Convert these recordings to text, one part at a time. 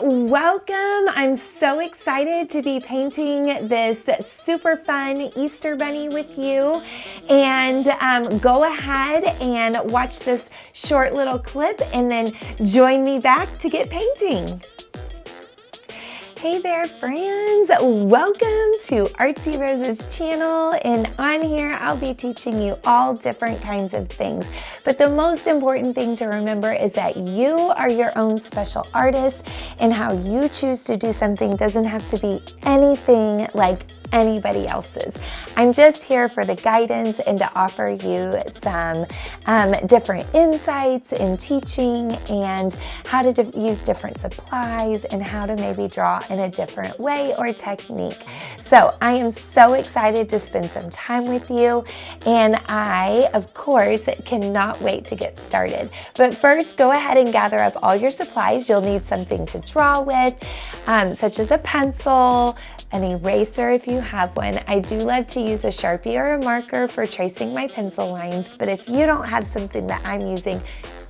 welcome. I'm so excited to be painting this super fun Easter bunny with you. And go ahead and watch this short little clip and then join me back to get painting. Hey there, friends. Welcome to Artsy Rose's channel, and on here I'll be teaching you all different kinds of things. But the most important thing to remember is that you are your own special artist, and how you choose to do something doesn't have to be anything like anybody else's. I'm just here for the guidance and to offer you some different insights in teaching and how to use different supplies and how to maybe draw in a different way or technique. So I am so excited to spend some time with you, and I, of course, cannot wait to get started. But first, go ahead and gather up all your supplies. You'll need something to draw with, such as a pencil, an eraser if you have one. I do love to use a Sharpie or a marker for tracing my pencil lines, but if you don't have something that I'm using,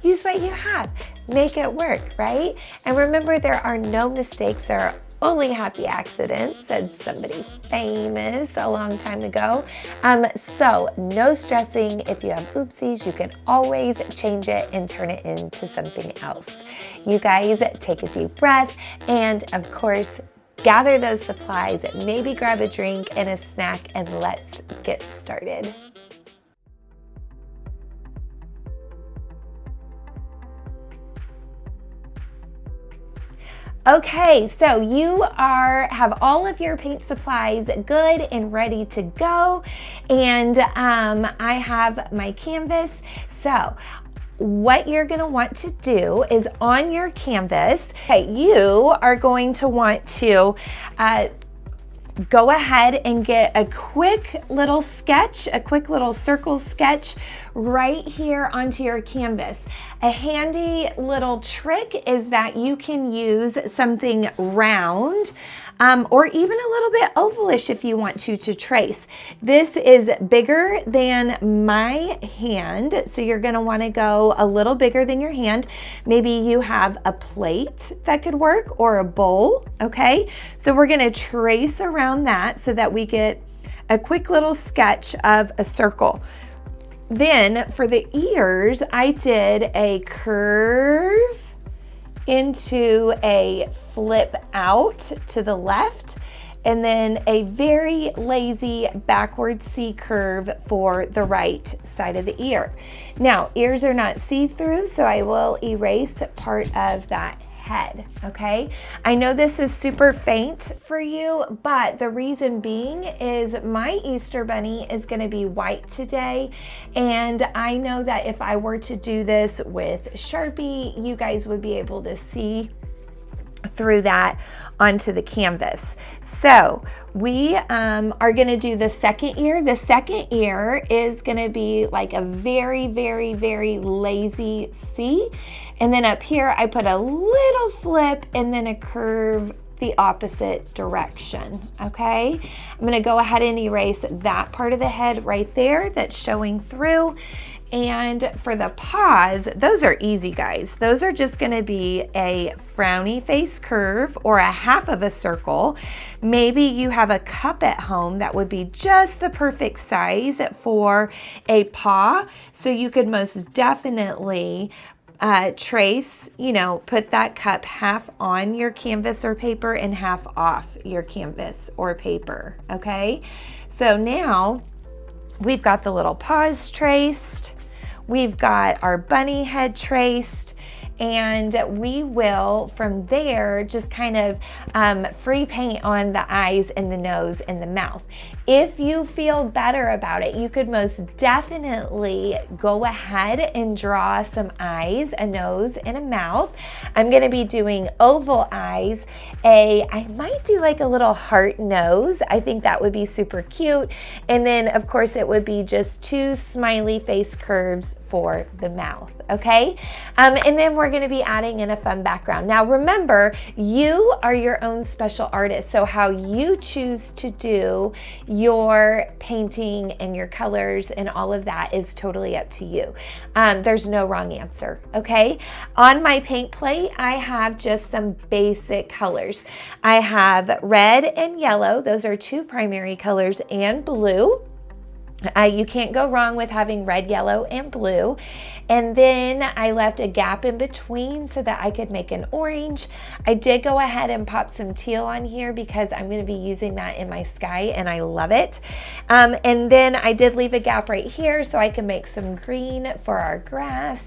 use what you have. Make it work, right? And remember, there are no mistakes, there are only happy accidents, said somebody famous a long time ago. So no stressing. If you have oopsies, you can always change it and turn it into something else. You guys take a deep breath and, of course, gather those supplies, maybe grab a drink and a snack, and let's get started. Okay, so you have all of your paint supplies good and ready to go, and I have my canvas. So what you're going to want to do is on your canvas, you are going to want to go ahead and get a quick little sketch, a quick little circle sketch right here onto your canvas. A handy little trick is that you can use something round or even a little bit ovalish if you want to trace. This is bigger than my hand, so you're going to want to go a little bigger than your hand. Maybe you have a plate that could work, or a bowl, okay? So we're going to trace around that so that we get a quick little sketch of a circle. Then for the ears, I did a curve into a flip out to the left, and then a very lazy backward C curve for the right side of the ear. Now, ears are not see-through, so I will erase part of that head, okay? I know this is super faint for you, but the reason being is my Easter bunny is going to be white today, and I know that if I were to do this with Sharpie, you guys would be able to see through that onto the canvas. So we are going to do the second ear. The second ear is going to be like a very, very, very lazy C. And then up here, I put a little flip and then a curve the opposite direction, okay? I'm going to go ahead and erase that part of the head right there that's showing through. And for the paws, those are easy, guys. Those are just going to be a frowny face curve or a half of a circle. Maybe you have a cup at home that would be just the perfect size for a paw. So you could most definitely trace, put that cup half on your canvas or paper and half off your canvas or paper, okay? So now we've got the little paws traced, we've got our bunny head traced, and we will from there just kind of free paint on the eyes and the nose and the mouth. If you feel better about it, you could most definitely go ahead and draw some eyes, a nose, and a mouth. I'm going to be doing oval eyes. I might do like a little heart nose. I think that would be super cute. And then, of course, it would be just two smiley face curves for the mouth, okay? And then we're gonna be adding in a fun background. Now remember, you are your own special artist, so how you choose to do your painting and your colors and all of that is totally up to you. There's no wrong answer, okay? On my paint plate, I have just some basic colors. I have red and yellow. Those are two primary colors, and blue. You can't go wrong with having red, yellow, and blue. And then I left a gap in between so that I could make an orange. I did go ahead and pop some teal on here because I'm going to be using that in my sky and I love it. And then I did leave a gap right here so I can make some green for our grass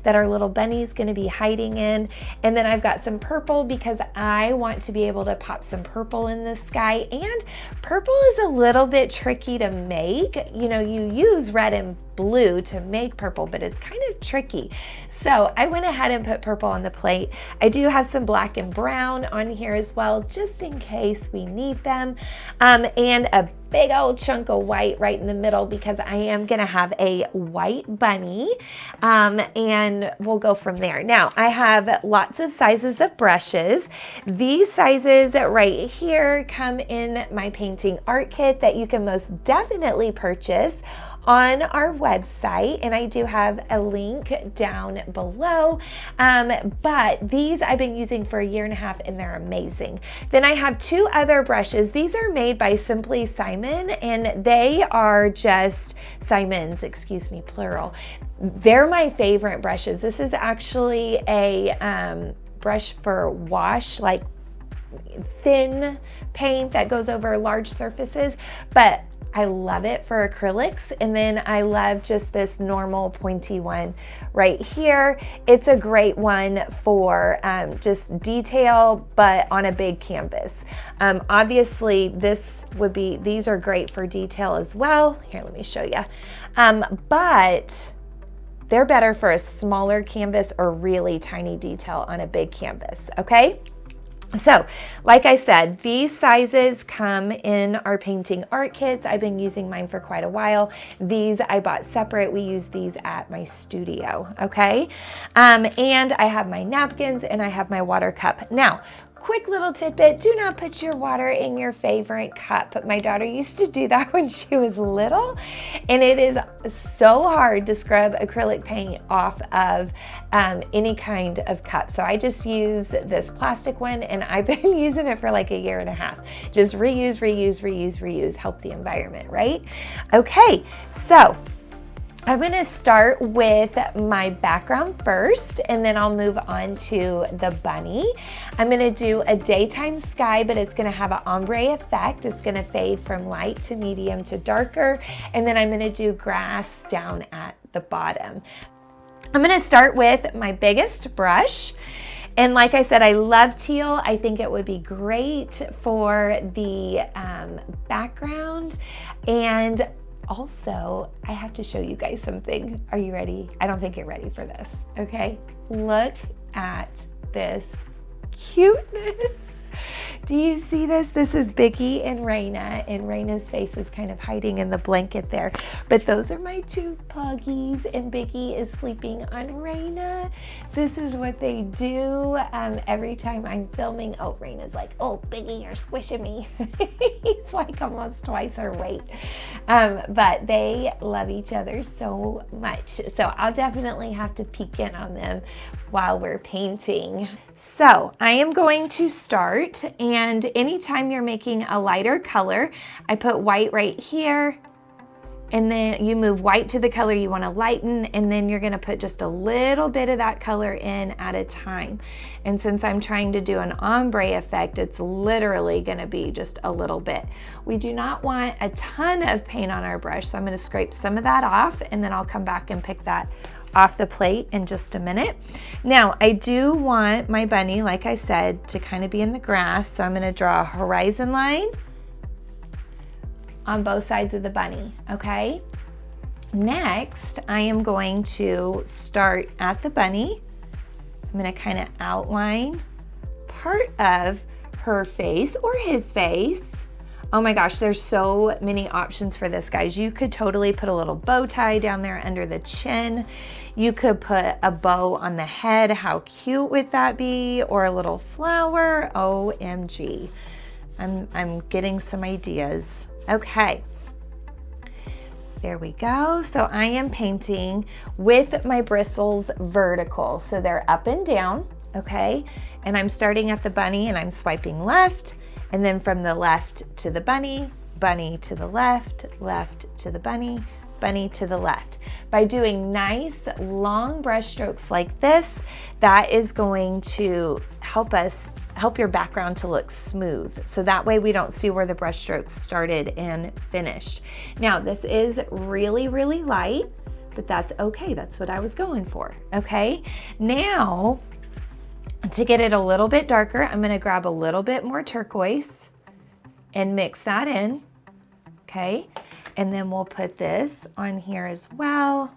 that our little bunny's going to be hiding in. And then I've got some purple because I want to be able to pop some purple in the sky. And purple is a little bit tricky to make. You know, you use red and blue to make purple, but it's kind of tricky. So I went ahead and put purple on the plate. I do have some black and brown on here as well, just in case we need them. And a big old chunk of white right in the middle because I am gonna have a white bunny, and we'll go from there. Now, I have lots of sizes of brushes. These sizes right here come in my painting art kit that you can most definitely purchase on our website, and I do have a link down below, but these I've been using for 1.5 years and they're amazing. Then I have two other brushes. These are made by Simply Simon, and they are just Simons, excuse me, plural. They're my favorite brushes. This is actually a brush for wash, like thin paint that goes over large surfaces, but I love it for acrylics. And then I love just this normal pointy one right here. It's a great one for just detail, but on a big canvas. Obviously these are great for detail as well. Here, let me show you. But they're better for a smaller canvas or really tiny detail on a big canvas, okay? So, like I said, these sizes come in our painting art kits. I've been using mine for quite a while. These I bought separate. We use these at my studio, okay? And I have my napkins and I have my water cup. Now, quick little tidbit, do not put your water in your favorite cup. My daughter used to do that when she was little, and it is so hard to scrub acrylic paint off of any kind of cup. So I just use this plastic one, and I've been using it for like 1.5 years. Just reuse, reuse, reuse, reuse, help the environment, right? Okay, so I'm gonna start with my background first, and then I'll move on to the bunny. I'm gonna do a daytime sky, but it's gonna have an ombre effect. It's gonna fade from light to medium to darker, and then I'm gonna do grass down at the bottom. I'm gonna start with my biggest brush. And like I said, I love teal. I think it would be great for the background. And also, I have to show you guys something. Are you ready? I don't think you're ready for this, okay? Look at this cuteness. Do you see this? This is Biggie and Raina, and Raina's face is kind of hiding in the blanket there. But those are my two puggies, and Biggie is sleeping on Raina. This is what they do every time I'm filming. Oh, Raina's like, oh, Biggie, you're squishing me. He's like almost twice her weight. But they love each other so much. So I'll definitely have to peek in on them while we're painting. So I am going to start, and anytime you're making a lighter color, I put white right here, and then you move white to the color you want to lighten, and then you're going to put just a little bit of that color in at a time. And since I'm trying to do an ombre effect, it's literally going to be just a little bit. We do not want a ton of paint on our brush, so I'm going to scrape some of that off, and then I'll come back and pick that off the plate in just a minute. Now, I do want my bunny, like I said, to kind of be in the grass, so I'm going to draw a horizon line on both sides of the bunny, okay? Next, I am going to start at the bunny. I'm going to kind of outline part of her face or his face Oh my gosh, there's so many options for this, guys. You could totally put a little bow tie down there under the chin. You could put a bow on the head. How cute would that be? Or a little flower. OMG. I'm getting some ideas. Okay. There we go. So I am painting with my bristles vertical. So they're up and down, okay? And I'm starting at the bunny and I'm swiping left, and then from the left to the bunny, bunny to the left, left to the bunny, bunny to the left. By doing nice long brush strokes like this, that is going to help your background to look smooth. So that way we don't see where the brush strokes started and finished. Now this is really, really light, but that's okay. That's what I was going for, okay? Now, to get it a little bit darker, I'm gonna grab a little bit more turquoise and mix that in, okay? And then we'll put this on here as well.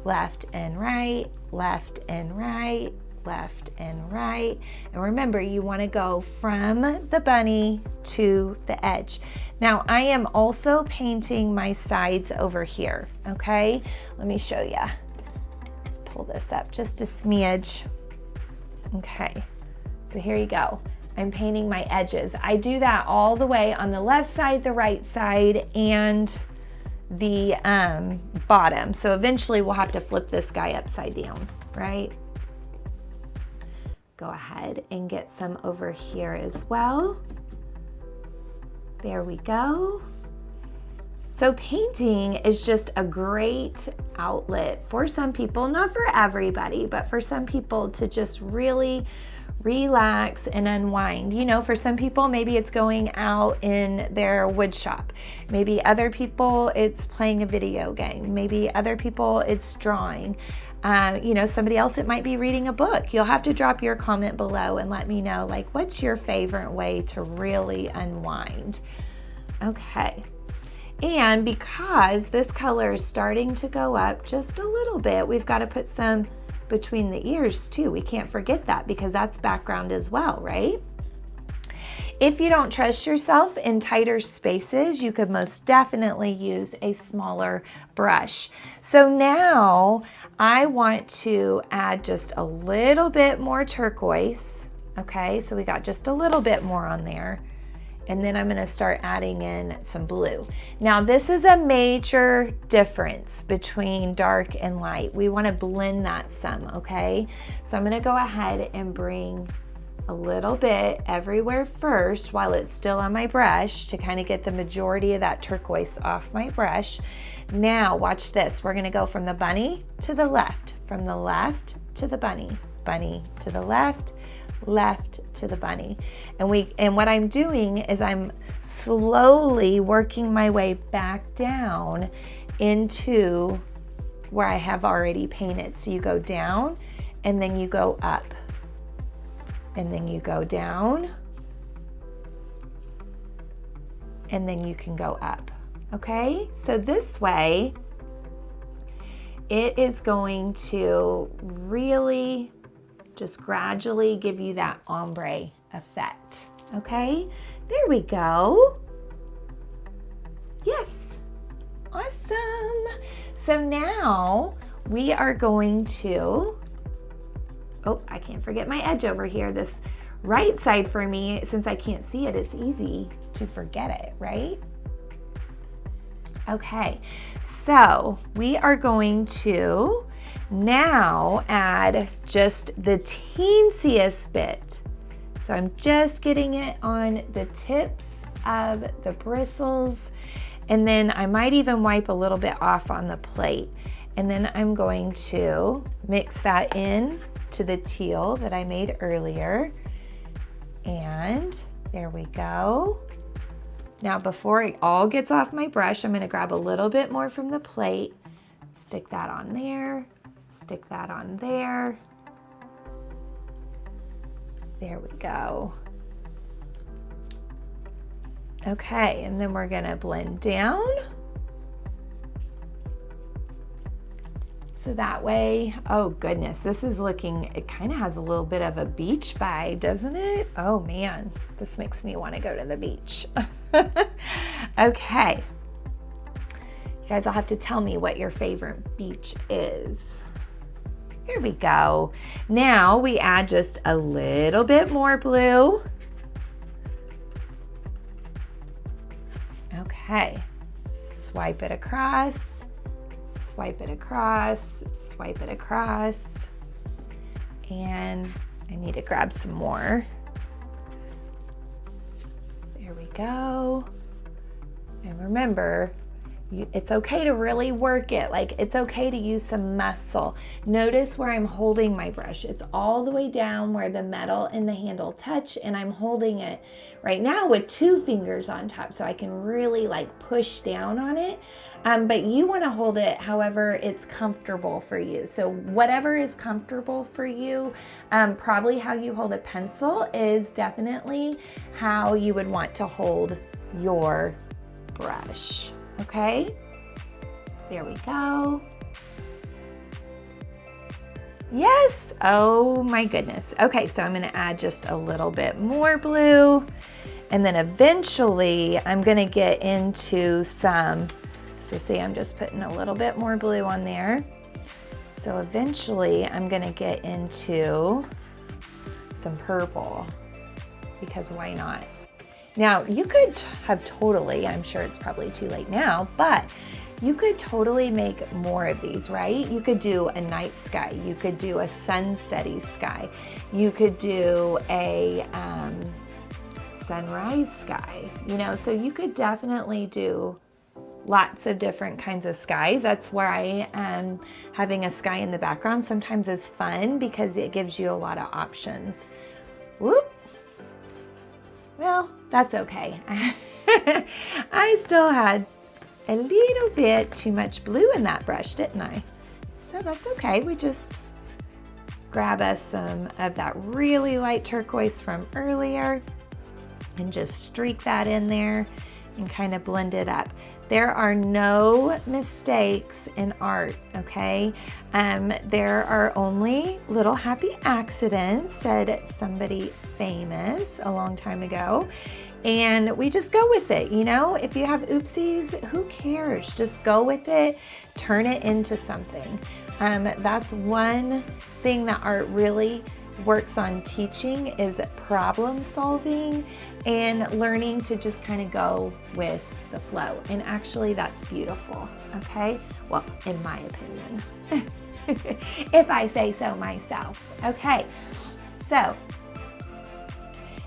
Left and right, left and right, left and right. And remember, you wanna go from the bunny to the edge. Now, I am also painting my sides over here, okay? Let me show you. Let's pull this up just a smidge. Okay, so here you go. I'm painting my edges. I do that all the way on the left side, the right side, and the bottom. So eventually we'll have to flip this guy upside down, right? Go ahead and get some over here as well. There we go. So painting is just a great outlet for some people, not for everybody, but for some people to just really relax and unwind. You know, for some people, maybe it's going out in their wood shop. Maybe other people, it's playing a video game. Maybe other people, it's drawing. You know, somebody else, it might be reading a book. You'll have to drop your comment below and let me know, like, what's your favorite way to really unwind? Okay. And because this color is starting to go up just a little bit, we've got to put some between the ears too. We can't forget that because that's background as well, right? If you don't trust yourself in tighter spaces, you could most definitely use a smaller brush. So now I want to add just a little bit more turquoise. Okay, so we got just a little bit more on there. And then I'm gonna start adding in some blue. Now this is a major difference between dark and light. We wanna blend that some, okay? So I'm gonna go ahead and bring a little bit everywhere first while it's still on my brush to kind of get the majority of that turquoise off my brush. Now watch this, we're gonna go from the bunny to the left, from the left to the bunny, bunny to the left, left to the bunny. And what I'm doing is I'm slowly working my way back down into where I have already painted. So you go down and then you go up and then you go down and then you can go up. Okay, so this way it is going to really just gradually give you that ombre effect. Okay, there we go. Yes, awesome. So now we are going to, oh, I can't forget my edge over here. This right side for me, since I can't see it, it's easy to forget it, right? Okay, so we are going to now add just the teensiest bit. So I'm just getting it on the tips of the bristles, and then I might even wipe a little bit off on the plate. And then I'm going to mix that in to the teal that I made earlier. And there we go. Now before it all gets off my brush, I'm gonna grab a little bit more from the plate, stick that on there, stick that on there. There we go. Okay, and then we're gonna blend down. So that way, oh goodness, this is looking, it kind of has a little bit of a beach vibe, doesn't it? Oh man, this makes me want to go to the beach. Okay. You guys will have to tell me what your favorite beach is. Here we go. Now we add just a little bit more blue. Okay. Swipe it across, swipe it across, swipe it across. And I need to grab some more. There we go. And remember, it's okay to really work it. Like, it's okay to use some muscle. Notice where I'm holding my brush. It's all the way down where the metal and the handle touch, and I'm holding it right now with 2 fingers on top, so I can really like push down on it. But you want to hold it however it's comfortable for you. So whatever is comfortable for you, probably how you hold a pencil is definitely how you would want to hold your brush. Okay, there we go. Yes, oh my goodness. Okay, so I'm gonna add just a little bit more blue, and then eventually I'm gonna get into some, so see, I'm just putting a little bit more blue on there. So eventually I'm gonna get into some purple, because why not? Now, you could have totally, I'm sure it's probably too late now, but you could totally make more of these, right? You could do a night sky. You could do a sunsetty sky. You could do a sunrise sky, you know, so you could definitely do lots of different kinds of skies. That's where I am having a sky in the background sometimes is fun because it gives you a lot of options. Whoop. Well, that's okay. I still had a little bit too much blue in that brush, didn't I? So that's okay. We just grab us some of that really light turquoise from earlier and just streak that in there and kind of blend it up. There are no mistakes in art, okay? There are only little happy accidents, said somebody famous a long time ago. And we just go with it, you know? If you have oopsies, who cares? Just go with it, turn it into something. That's one thing that art really works on teaching is problem solving and learning to just kind of go with the flow. And actually that's beautiful, okay? Well, in my opinion, if I say so myself. Okay, so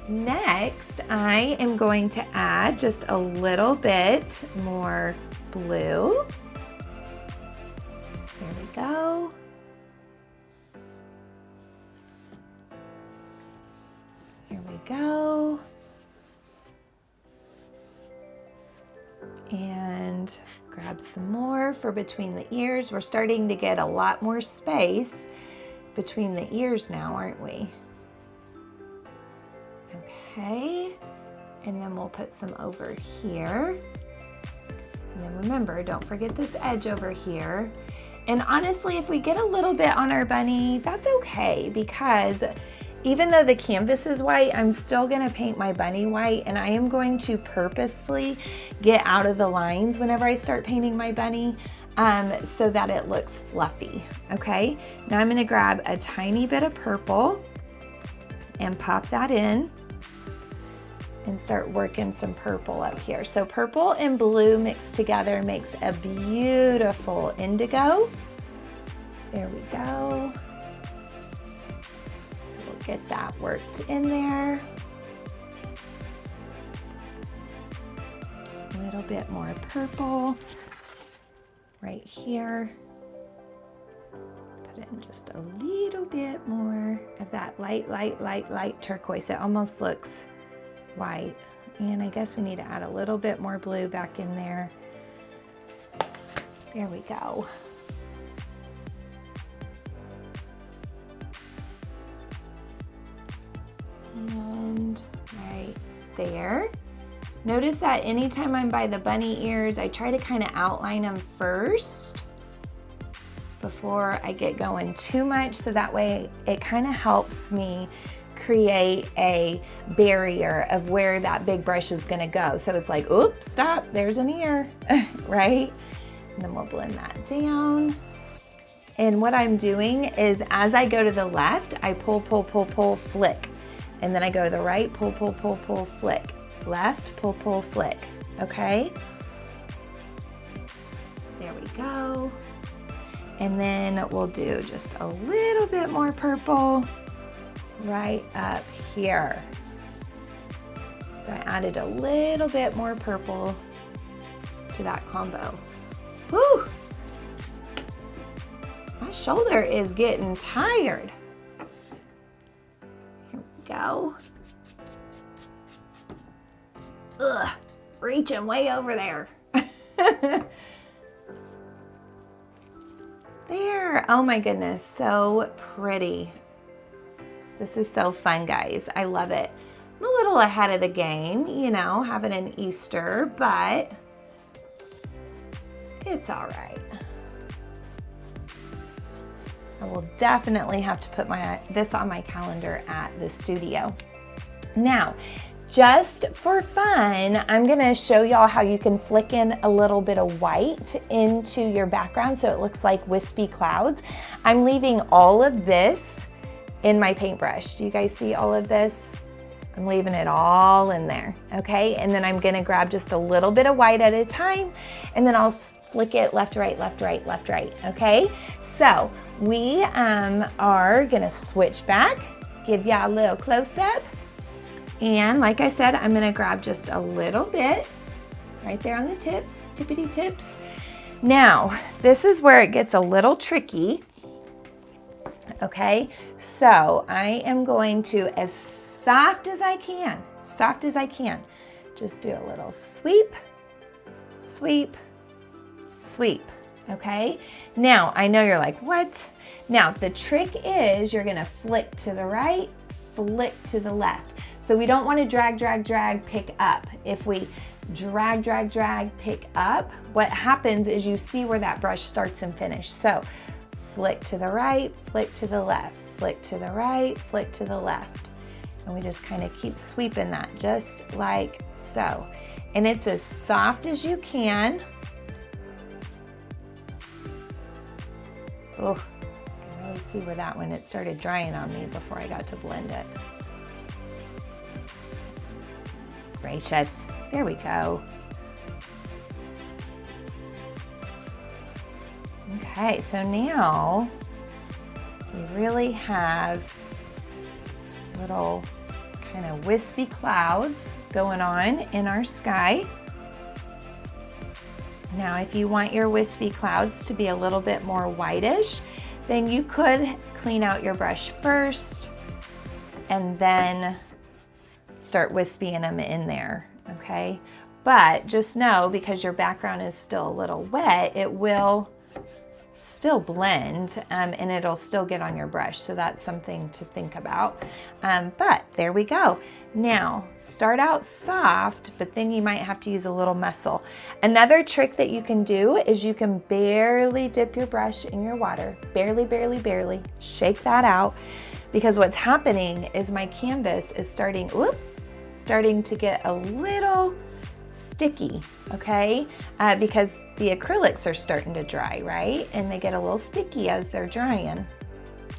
next I am going to add just a little bit more blue. There we go. Here we go. And grab some more for between the ears. We're starting to get a lot more space between the ears now, aren't we? Okay, and then we'll put some over here. And then remember, don't forget this edge over here. And honestly, if we get a little bit on our bunny, that's okay, because even though the canvas is white, I'm still gonna paint my bunny white, and I am going to purposefully get out of the lines whenever I start painting my bunny so that it looks fluffy, okay? Now I'm gonna grab a tiny bit of purple and pop that in and start working some purple up here. So purple and blue mixed together makes a beautiful indigo. There we go. Get that worked in there. A little bit more purple right here. Put in just a little bit more of that light turquoise. It almost looks white. And I guess we need to add a little bit more blue back in there. There we go. And right there. Notice that anytime I'm by the bunny ears, I try to kind of outline them first before I get going too much, so that way it kind of helps me create a barrier of where that big brush is gonna go. So it's like, oops, stop, there's an ear, right? And then we'll blend that down. And what I'm doing is as I go to the left, I pull, pull, pull, pull, flick. And then I go to the right, pull, pull, pull, pull, flick. Left, pull, pull, flick, okay? There we go. And then we'll do just a little bit more purple right up here. So I added a little bit more purple to that combo. Whew! My shoulder is getting tired. Here we go. Ugh, reaching way over there. There, oh my goodness, so pretty. This is so fun, guys. I love it. I'm a little ahead of the game, you know, having an Easter, but it's all right. I will definitely have to put this on my calendar at the studio. Now, just for fun, I'm gonna show y'all how you can flick in a little bit of white into your background so it looks like wispy clouds. I'm leaving all of this in my paintbrush. Do you guys see all of this? I'm leaving it all in there, okay? And then I'm gonna grab just a little bit of white at a time, and then I'll flick it left, right, left, right, left, right, okay? So we are gonna switch back, give y'all a little close-up. And like I said, I'm gonna grab just a little bit right there on the tips, tippity tips. Now, this is where it gets a little tricky, okay? So I am going to, as soft as I can, just do a little sweep, sweep, sweep, okay? Now, I know you're like, what? Now, the trick is you're gonna flick to the right, flick to the left. So we don't want to drag, drag, drag, pick up. If we drag, drag, drag, pick up, what happens is you see where that brush starts and finishes. So flick to the right, flick to the left, flick to the right, flick to the left. And we just kind of keep sweeping that just like so. And it's as soft as you can. Oh, I can really see where that one, it started drying on me before I got to blend it. Gracious. There we go. Okay, so now we really have little kind of wispy clouds going on in our sky. Now, if you want your wispy clouds to be a little bit more whitish, then you could clean out your brush first and then start wispying them in there, okay? But just know, because your background is still a little wet, it will still blend and it'll still get on your brush. So that's something to think about. But there we go. Now, start out soft, but then you might have to use a little muscle. Another trick that you can do is you can barely dip your brush in your water. Barely, barely, barely. Shake that out, because what's happening is my canvas is starting to get a little sticky, okay? Because the acrylics are starting to dry, right? And they get a little sticky as they're drying,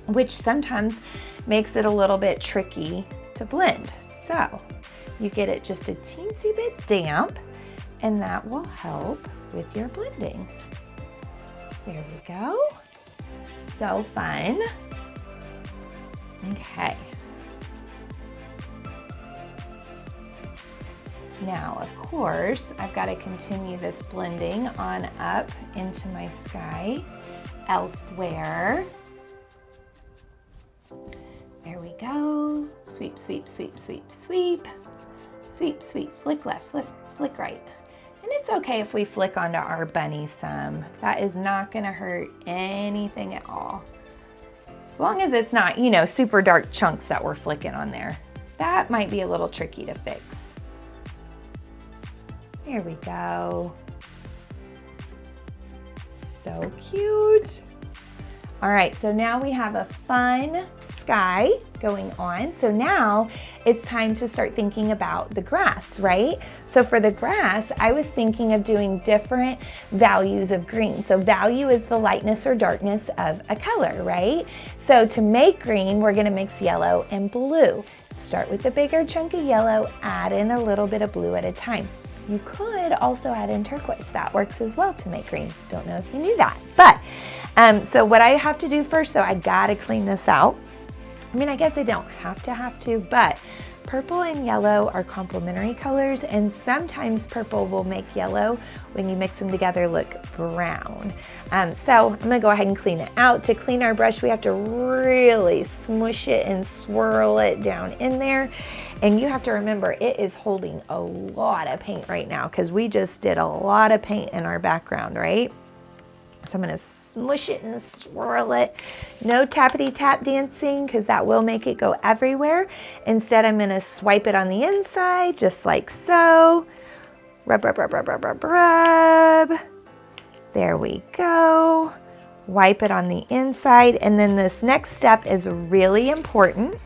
which sometimes makes it a little bit tricky to blend. So you get it just a teensy bit damp, and that will help with your blending. There we go. So fun. Okay. Now, of course, I've got to continue this blending on up into my sky elsewhere. There we go. Sweep, sweep, sweep, sweep, sweep. Sweep, sweep, flick left, flick right. And it's okay if we flick onto our bunny some. That is not gonna hurt anything at all. As long as it's not, you know, super dark chunks that we're flicking on there. That might be a little tricky to fix. There we go. So cute. All right, so now we have a fun sky going on. So now it's time to start thinking about the grass, right? So for the grass, I was thinking of doing different values of green. So value is the lightness or darkness of a color, right? So to make green, we're gonna mix yellow and blue. Start with the bigger chunk of yellow, add in a little bit of blue at a time. You could also add in turquoise. That works as well to make green. Don't know if you knew that. But, so what I have to do first though, I gotta clean this out. I mean, I guess I don't have to, but purple and yellow are complementary colors, and sometimes purple will make yellow, when you mix them together, look brown. So I'm gonna go ahead and clean it out. To clean our brush, we have to really smush it and swirl it down in there. And you have to remember, it is holding a lot of paint right now because we just did a lot of paint in our background, right? So I'm gonna smush it and swirl it. No tappity tap dancing because that will make it go everywhere. Instead, I'm gonna swipe it on the inside, just like so. Rub, rub, rub, rub, rub, rub, rub. There we go. Wipe it on the inside. And then this next step is really important.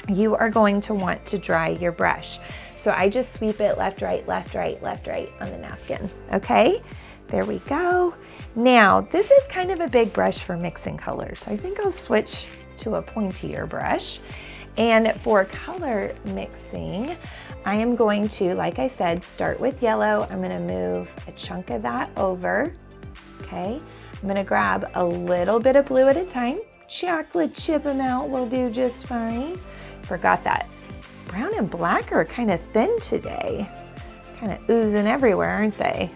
You are going to want to dry your brush. So I just sweep it left, right, left, right, left, right on the napkin, okay? There we go. Now, this is kind of a big brush for mixing colors. So I think I'll switch to a pointier brush. And for color mixing, I am going to, like I said, start with yellow. I'm gonna move a chunk of that over, okay? I'm gonna grab a little bit of blue at a time. Chocolate chip amount will do just fine. Forgot that brown and black are kind of thin today. Kind of oozing everywhere, aren't they?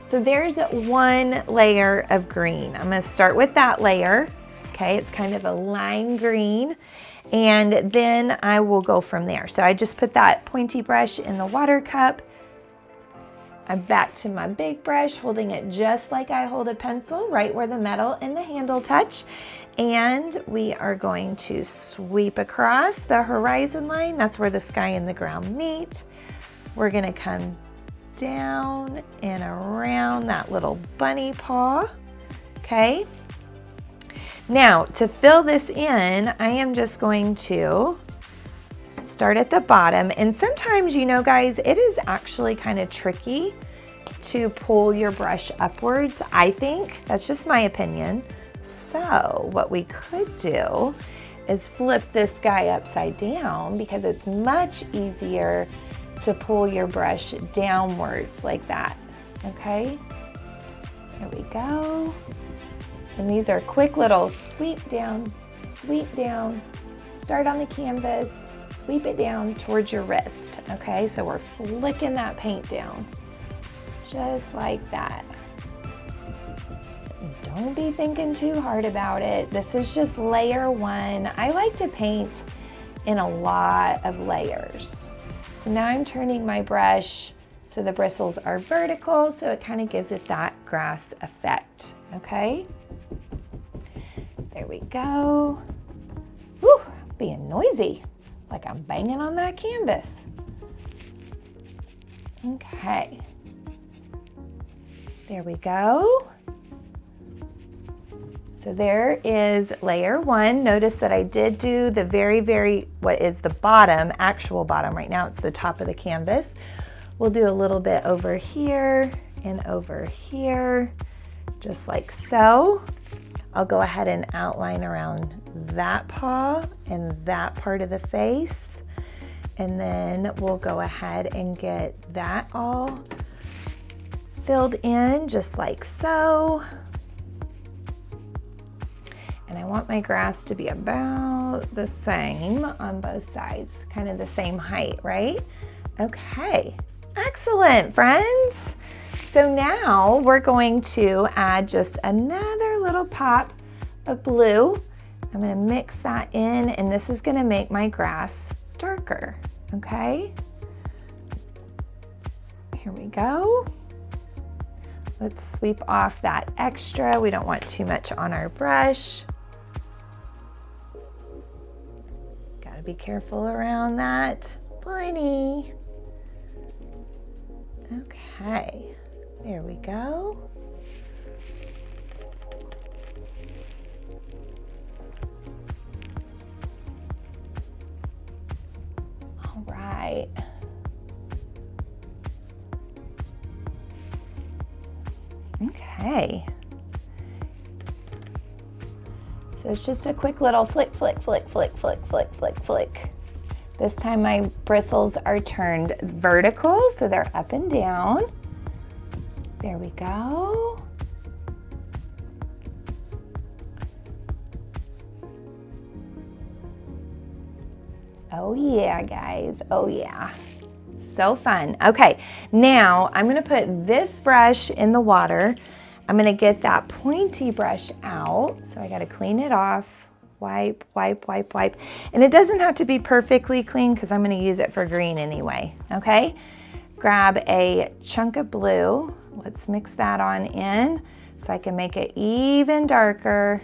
So there's one layer of green. I'm gonna start with that layer. Okay, it's kind of a lime green. And then I will go from there. So I just put that pointy brush in the water cup. I'm back to my big brush, holding it just like I hold a pencil, right where the metal and the handle touch. And we are going to sweep across the horizon line. That's where the sky and the ground meet. We're gonna come down and around that little bunny paw, okay? Now, to fill this in, I am just going to start at the bottom. And sometimes, you know, guys, it is actually kind of tricky to pull your brush upwards, I think. That's just my opinion. So what we could do is flip this guy upside down because it's much easier to pull your brush downwards like that, okay? There we go. And these are quick little sweep down, start on the canvas, sweep it down towards your wrist, okay? So we're flicking that paint down, just like that. Don't be thinking too hard about it. This is just layer one. I like to paint in a lot of layers. So now I'm turning my brush so the bristles are vertical, so it kind of gives it that grass effect, okay? There we go. Whew, being noisy, like I'm banging on that canvas. Okay, there we go. So there is layer one. Notice that I did do the what is the bottom, actual bottom. Right now it's the top of the canvas. We'll do a little bit over here and over here, just like so. I'll go ahead and outline around that paw and that part of the face. And then we'll go ahead and get that all filled in just like so. And I want my grass to be about the same on both sides, kind of the same height, right? Okay, excellent, friends. So now we're going to add just another little pop of blue. I'm gonna mix that in, and this is gonna make my grass darker, okay? Here we go. Let's sweep off that extra. We don't want too much on our brush. Gotta be careful around that bunny. Okay, there we go. Okay. So it's just a quick little flick, flick, flick, flick, flick, flick, flick, flick. This time my bristles are turned vertical, so they're up and down. There we go. Oh yeah, guys, oh yeah. So fun. Okay, now I'm gonna put this brush in the water. I'm gonna get that pointy brush out, so I gotta clean it off. Wipe, wipe, wipe, wipe. And it doesn't have to be perfectly clean because I'm gonna use it for green anyway, okay? Grab a chunk of blue. Let's mix that on in so I can make it even darker.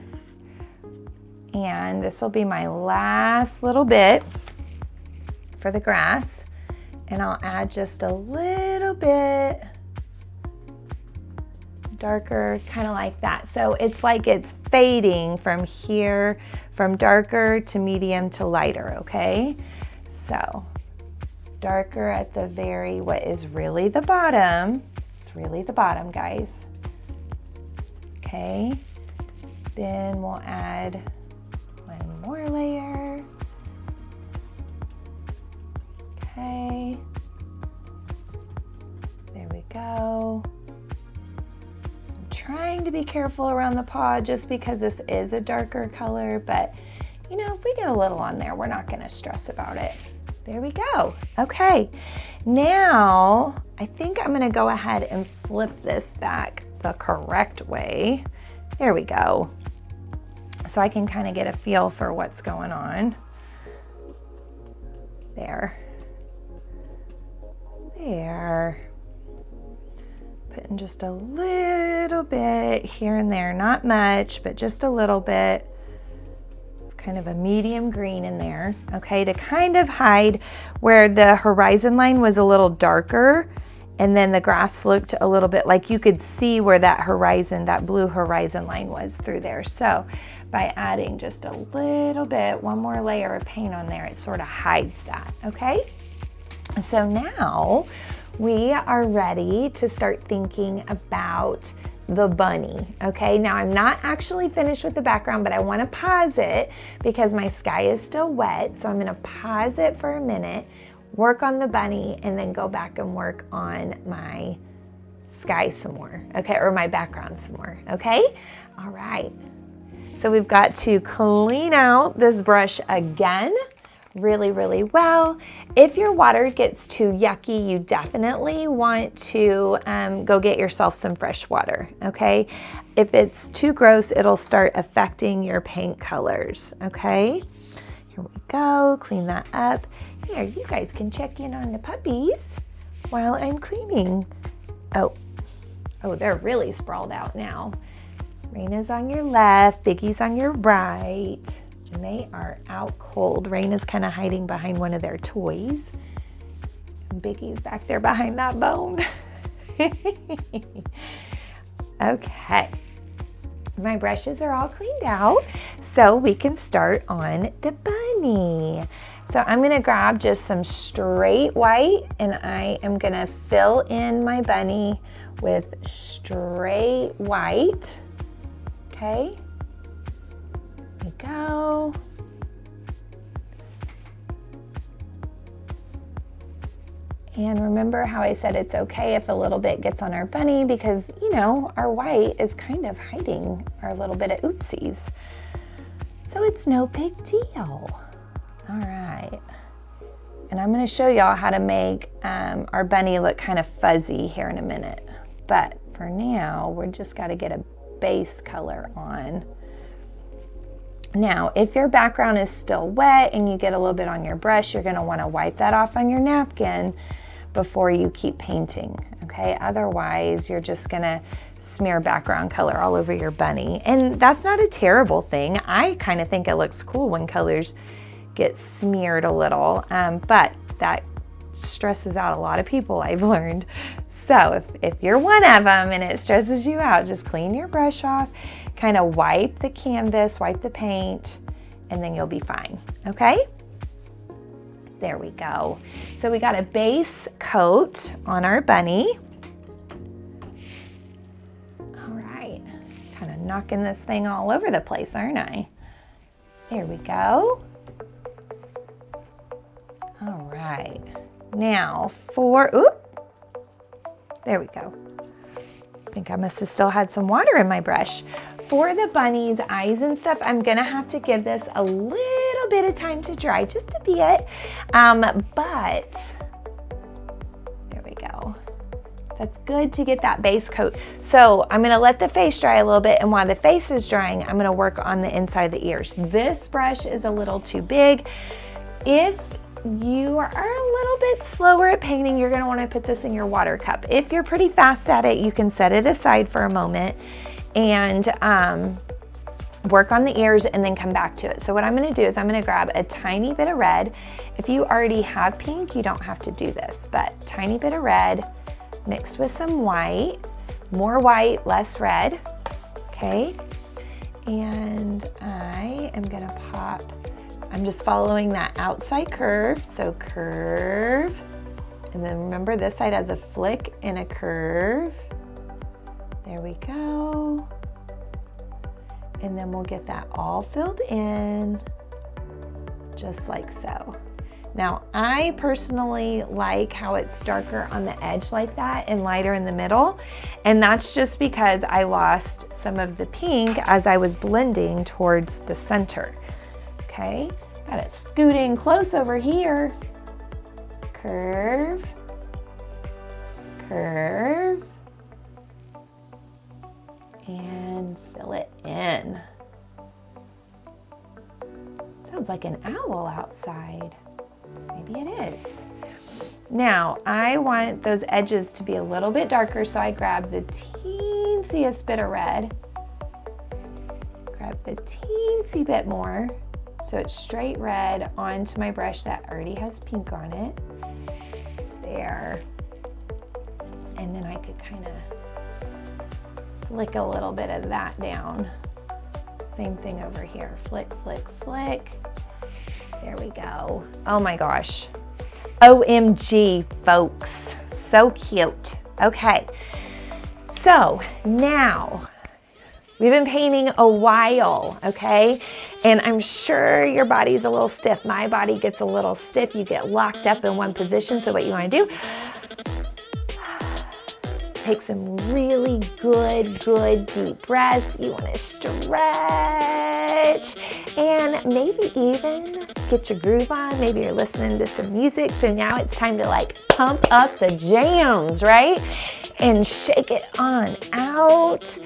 And this will be my last little bit for the grass. And I'll add just a little bit darker, kind of like that. So it's like it's fading from here, from darker to medium to lighter, okay? So darker at the very, what is really the bottom. It's really the bottom, guys. Okay, then we'll add one more layer. Okay, there we go. I'm trying to be careful around the paw just because this is a darker color, but you know, if we get a little on there, we're not gonna stress about it. There we go. Okay, now I think I'm gonna go ahead and flip this back the correct way. There we go. So I can kind of get a feel for what's going on. There. There. Putting just a little bit here and there, not much, but just a little bit. Kind of a medium green in there, okay, to kind of hide where the horizon line was a little darker and then the grass looked a little bit like you could see where that horizon, that blue horizon line was through there. So by adding just a little bit, one more layer of paint on there, it sort of hides that, okay? So now we are ready to start thinking about the bunny, okay? Now I'm not actually finished with the background, but I wanna pause it because my sky is still wet. So I'm gonna pause it for a minute, work on the bunny, and then go back and work on my sky some more, okay? Or my background some more, okay? All right. So we've got to clean out this brush again really, really well. If your water gets too yucky, you definitely want to go get yourself some fresh water, okay? If it's too gross, it'll start affecting your paint colors, okay? Here we go, clean that up. Here, you guys can check in on the puppies while I'm cleaning. Oh, they're really sprawled out now. Raina's on your left, Biggie's on your right. And they are out cold. Raina's kind of hiding behind one of their toys. And Biggie's back there behind that bone. Okay. My brushes are all cleaned out, so we can start on the bunny. So I'm gonna grab just some straight white and I am gonna fill in my bunny with straight white. Okay. There we go. And remember how I said it's okay if a little bit gets on our bunny because, you know, our white is kind of hiding our little bit of oopsies. So it's no big deal. All right. And I'm going to show y'all how to make our bunny look kind of fuzzy here in a minute. But for now, we're just got to get a base color on. Now, if your background is still wet and you get a little bit on your brush, you're going to want to wipe that off on your napkin before you keep painting, okay? Otherwise, you're just going to smear background color all over your bunny. And that's not a terrible thing. I kind of think it looks cool when colors get smeared a little, but that stresses out a lot of people, I've learned. So if you're one of them and it stresses you out, just clean your brush off, kind of wipe the canvas, wipe the paint, and then you'll be fine, okay? There we go. So we got a base coat on our bunny. All right. knocking this thing all over the place, aren't I? There we go. All right. Now there we go. I think I must have still had some water in my brush. For the bunny's eyes and stuff, I'm gonna have to give this a little bit of time to dry, just a bit. But there we go. That's good to get that base coat. So I'm gonna let the face dry a little bit, and while the face is drying, I'm gonna work on the inside of the ears. This brush is a little too big. If you are a little bit slower at painting, you're gonna wanna put this in your water cup. If you're pretty fast at it, you can set it aside for a moment and work on the ears and then come back to it. So what I'm gonna do is I'm gonna grab a tiny bit of red. If you already have pink, you don't have to do this, but tiny bit of red mixed with some white, more white, less red, okay? And I am gonna pop, I'm just following that outside curve, so curve, and then remember this side has a flick and a curve. There we go. And then we'll get that all filled in, just like so. Now, I personally like how it's darker on the edge like that and lighter in the middle. And that's just because I lost some of the pink as I was blending towards the center. Okay, got it scooting close over here. Curve, curve, and fill it in. Sounds like an owl outside. Maybe it is. Now, I want those edges to be a little bit darker, so I grab the teensiest bit of red, grab the teensy bit more, so it's straight red onto my brush that already has pink on it. There. And then I could kind of flick a little bit of that down. Same thing over here. Flick, flick, flick. There we go. Oh my gosh. OMG, folks. So cute. Okay. So now, we've been painting a while, okay? And I'm sure your body's a little stiff. My body gets a little stiff. You get locked up in one position. So what you want to do, take some really good deep breaths. You want to stretch and maybe even get your groove on. Maybe you're listening to some music. So now it's time to like pump up the jams, right? And shake it on out.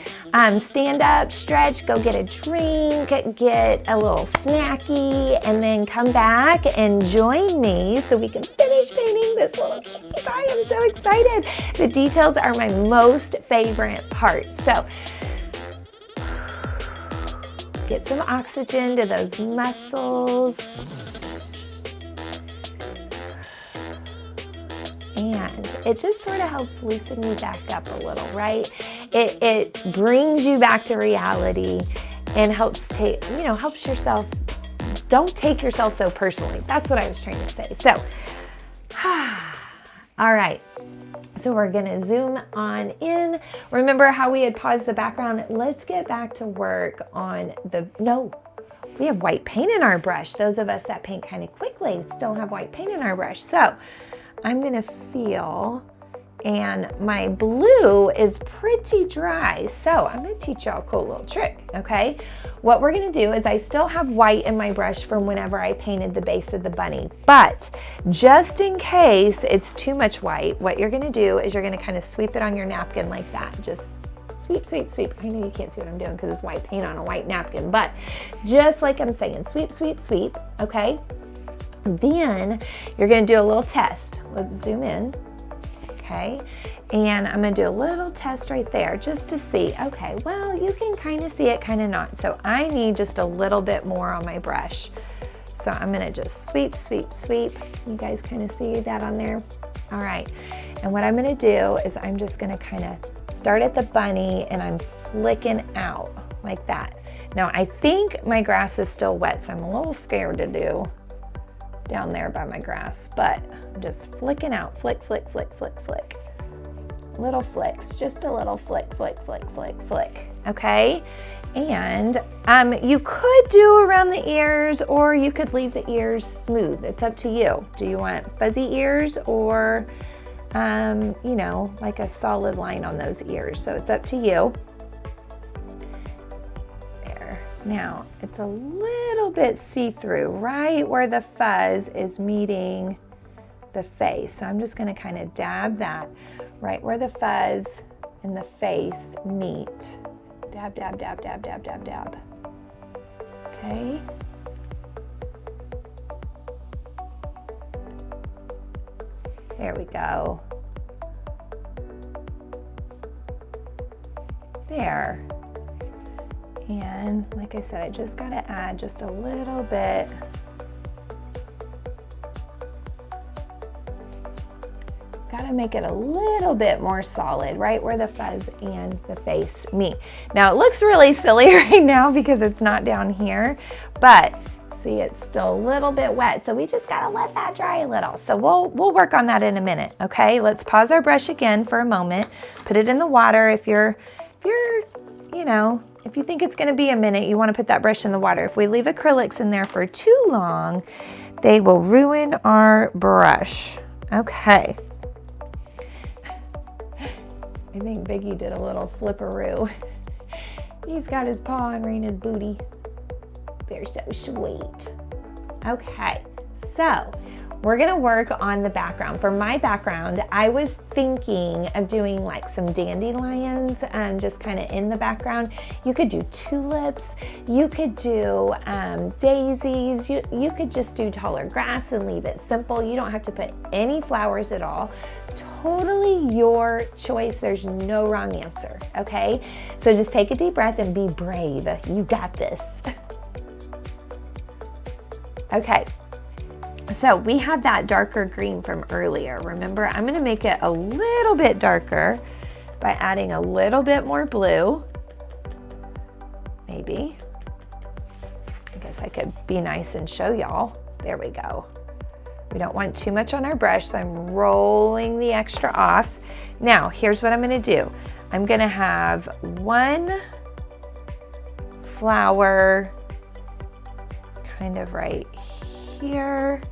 Stand up, stretch, go get a drink, get a little snacky, and then come back and join me so we can finish painting this little cutie pie. I'm so excited. The details are my most favorite part. So get some oxygen to those muscles. And it just sort of helps loosen you back up a little, right? It brings you back to reality and helps helps yourself. Don't take yourself so personally. That's what I was trying to say. So, all right. So we're gonna zoom on in. Remember how we had paused the background? Let's get back to work on we have white paint in our brush. Those of us that paint kind of quickly still have white paint in our brush. So I'm gonna feel, and my blue is pretty dry. So I'm gonna teach y'all a cool little trick, okay? What we're gonna do is I still have white in my brush from whenever I painted the base of the bunny, but just in case it's too much white, what you're gonna do is you're gonna kind of sweep it on your napkin like that. Just sweep, sweep, sweep. I know you can't see what I'm doing because it's white paint on a white napkin, but just like I'm saying, sweep, sweep, sweep, okay? Then you're gonna do a little test. Let's zoom in, okay? And I'm gonna do a little test right there just to see, okay, well, you can kind of see it, kind of not. So I need just a little bit more on my brush. So I'm gonna just sweep, sweep, sweep. You guys kind of see that on there? All right, and what I'm gonna do is I'm just gonna kind of start at the bunny and I'm flicking out like that. Now I think my grass is still wet, so I'm a little scared to do down there by my grass, but I'm just flicking out, flick, flick, flick, flick, flick. little flicks, just a little flick, flick, flick, flick, flick, okay? And you could do around the ears, or you could leave the ears smooth. It's up to you. Do you want fuzzy ears or, you know, like a solid line on those ears? So it's up to you. There. Now, it's a little bit see-through, right where the fuzz is meeting the face. So I'm just gonna kind of dab that right where the fuzz and the face meet. Dab, dab, dab, dab, dab, dab, dab. Okay. There we go. There. And like I said, I just gotta add just a little bit. Gotta make it a little bit more solid, right where the fuzz and the face meet. Now it looks really silly right now because it's not down here, but see, it's still a little bit wet, so we just gotta let that dry a little. So we'll work on that in a minute, okay? Let's pause our brush again for a moment, put it in the water. If you're, you know, if you think it's gonna be a minute, you wanna put that brush in the water. If we leave acrylics in there for too long, they will ruin our brush. Okay. I think Biggie did a little flipperoo. He's got his paw on Raina's booty. They're so sweet. Okay, so we're gonna work on the background. For my background, I was thinking of doing like some dandelions just kind of in the background. You could do tulips, you could do daisies, you could just do taller grass and leave it simple. You don't have to put any flowers at all. Totally your choice. There's no wrong answer, okay? So just take a deep breath and be brave. You got this. Okay, so we have that darker green from earlier. Remember, I'm gonna make it a little bit darker by adding a little bit more blue, maybe. I guess I could be nice and show y'all. There we go. We don't want too much on our brush, so I'm rolling the extra off. Now, here's what I'm gonna do. I'm gonna have one flower kind of right here.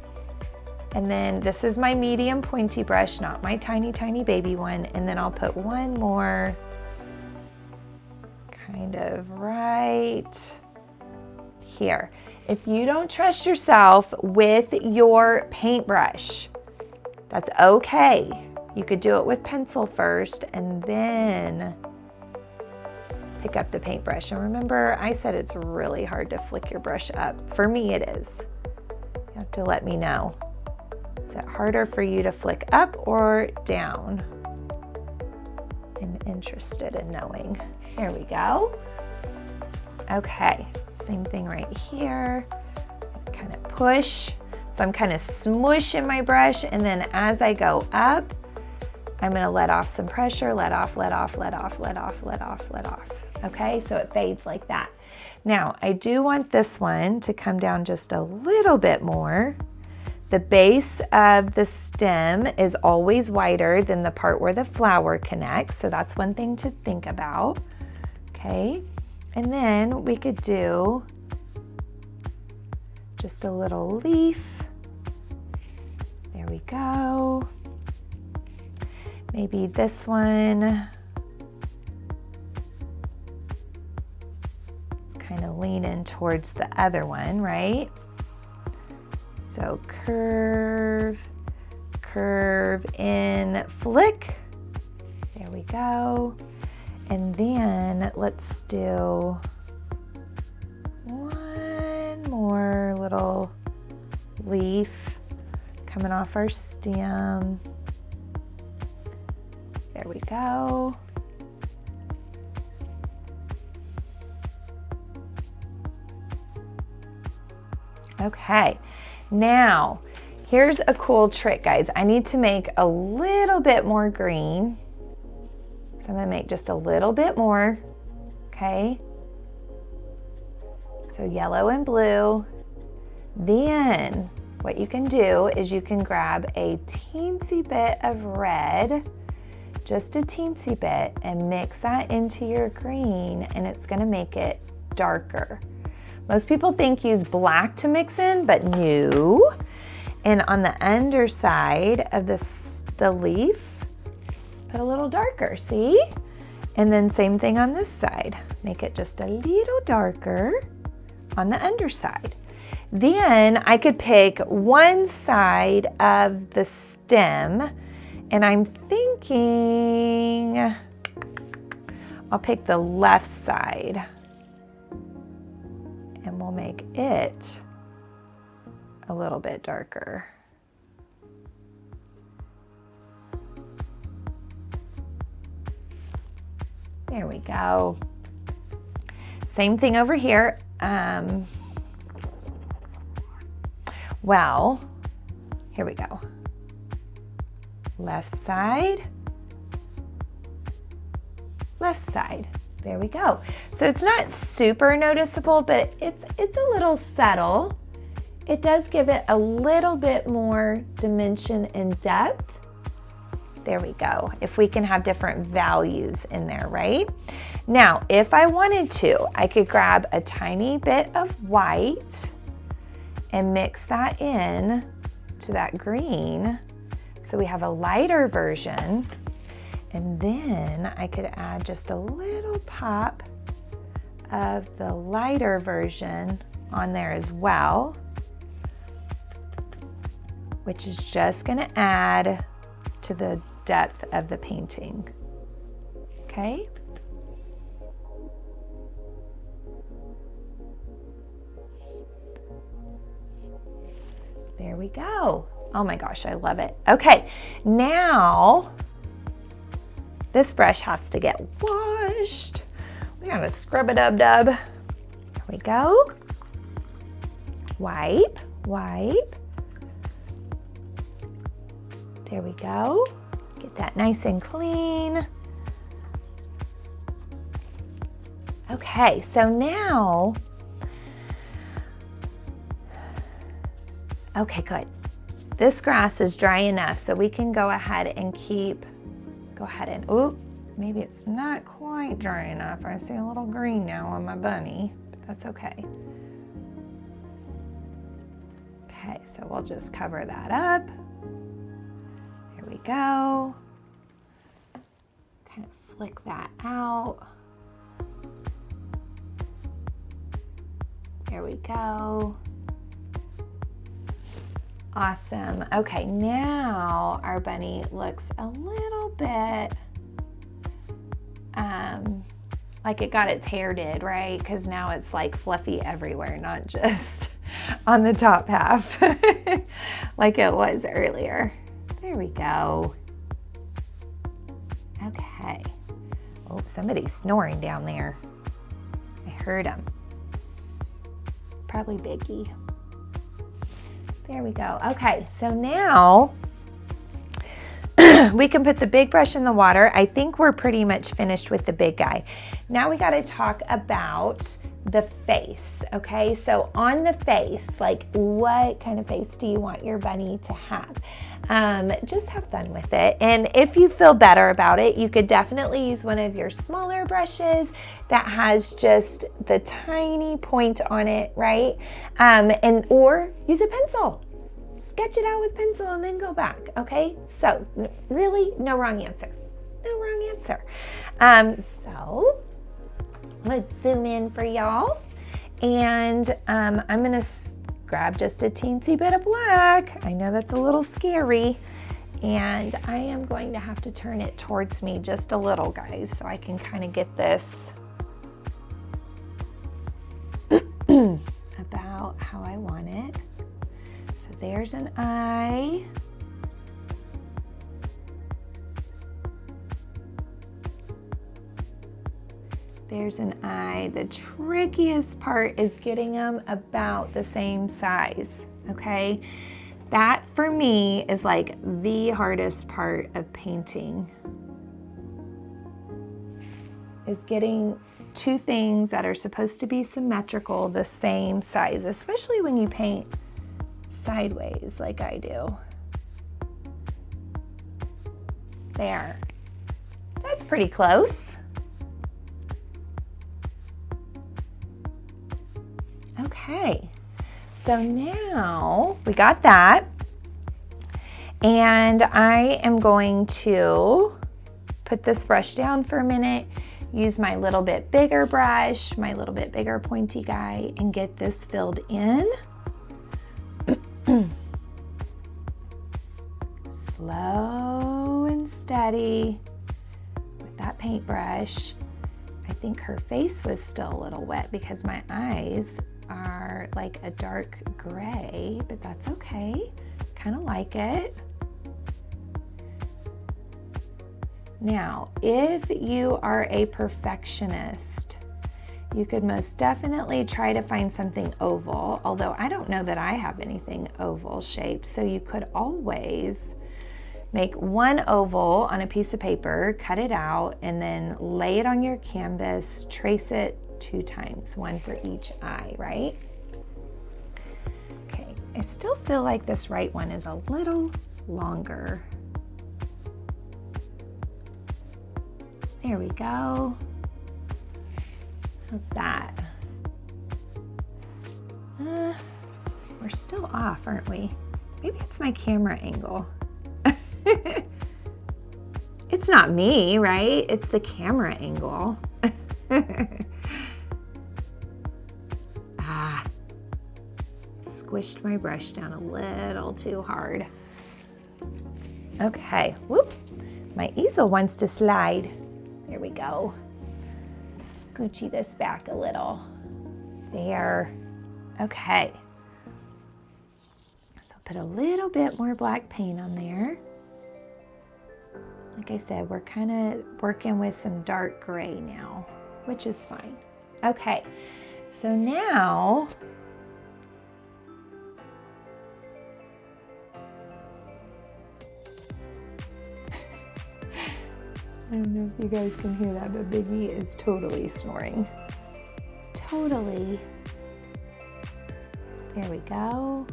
And then this is my medium pointy brush, not my tiny, tiny baby one. And then I'll put one more kind of right here. If you don't trust yourself with your paintbrush, that's okay. You could do it with pencil first and then pick up the paintbrush. And remember, I said it's really hard to flick your brush up. For me, it is. You have to let me know. Is it harder for you to flick up or down? I'm interested in knowing. There we go. Okay, same thing right here. Kind of push. So I'm kind of smushing my brush, and then as I go up, I'm gonna let off some pressure, let off, let off, let off, let off, let off, let off. Okay, so it fades like that. Now, I do want this one to come down just a little bit more. The base of the stem is always wider than the part where the flower connects, so that's one thing to think about, okay? And then we could do just a little leaf. There we go. Maybe this one. It's kind of leaning towards the other one, right? So curve, curve in, flick. There we go. And then let's do one more little leaf coming off our stem. There we go. Okay, now here's a cool trick, guys. I need to make a little bit more green. So I'm gonna make just a little bit more, okay? So yellow and blue. Then what you can do is you can grab a teensy bit of red just a teensy bit and mix that into your green, and it's gonna make it darker. Most people think use black to mix in, but no. And on the underside of the leaf, put a little darker, see? And then same thing on this side. Make it just a little darker on the underside. Then I could pick one side of the stem, and I'm thinking I'll pick the left side, and we'll make it a little bit darker. There we go. Same thing over here. Well, here we go. Left side, left side. There we go. So it's not super noticeable, but it's a little subtle. It does give it a little bit more dimension and depth. There we go. If we can have different values in there, right? Now, if I wanted to, I could grab a tiny bit of white and mix that in to that green. So we have a lighter version. And then I could add just a little pop of the lighter version on there as well, which is just gonna add to the depth of the painting, okay? There we go. Oh my gosh, I love it. Okay, now this brush has to get washed. We gotta scrub-a-dub-dub. There we go. Wipe, wipe. There we go. Get that nice and clean. Okay, so now, okay, good. This grass is dry enough, so we can go ahead and ooh, maybe it's not quite dry enough. I see a little green now on my bunny, but that's okay. Okay, so we'll just cover that up. There we go. Kind of flick that out. There we go. Awesome. Okay, now our bunny looks a little bit like it got its hair did, right? Because now it's like fluffy everywhere, not just on the top half like it was earlier. There we go. Okay. Oh, somebody's snoring down there. I heard him. Probably Biggie. There we go. Okay, so now we can put the big brush in the water. I think we're pretty much finished with the big guy. Now we got to talk about the face, okay? So on the face, like what kind of face do you want your bunny to have? Just have fun with it. And if you feel better about it, you could definitely use one of your smaller brushes that has just the tiny point on it, right? Or use a pencil. Sketch it out with pencil and then go back, okay? So really, no wrong answer. No wrong answer. So let's zoom in for y'all. And I'm gonna grab just a teensy bit of black. I know that's a little scary. And I am going to have to turn it towards me just a little, guys, so I can kind of get this about how I want it. So there's an eye. There's an eye. The trickiest part is getting them about the same size, okay? That for me is like the hardest part of painting, is getting two things that are supposed to be symmetrical the same size, especially when you paint sideways like I do. There. That's pretty close. Okay, so now we got that. And I am going to put this brush down for a minute, use my little bit bigger brush, my little bit bigger pointy guy, and get this filled in. Slow and steady with that paintbrush. I think her face was still a little wet because my eyes are like a dark gray, but that's okay. Kind of like it. Now, if you are a perfectionist, you could most definitely try to find something oval, although I don't know that I have anything oval shaped, so you could always make one oval on a piece of paper, cut it out, and then lay it on your canvas, trace it 2 times, one for each eye, right? Okay, I still feel like this right one is a little longer. There we go. How's that? We're still off, aren't we? Maybe it's my camera angle. It's not me, right? It's the camera angle. Squished my brush down a little too hard. Okay, whoop. My easel wants to slide. There we go. Scoochie this back a little. There. Okay. So put a little bit more black paint on there. Like I said, we're kind of working with some dark gray now, which is fine. Okay, so now I don't know if you guys can hear that, but Biggie is totally snoring. Totally. There we go.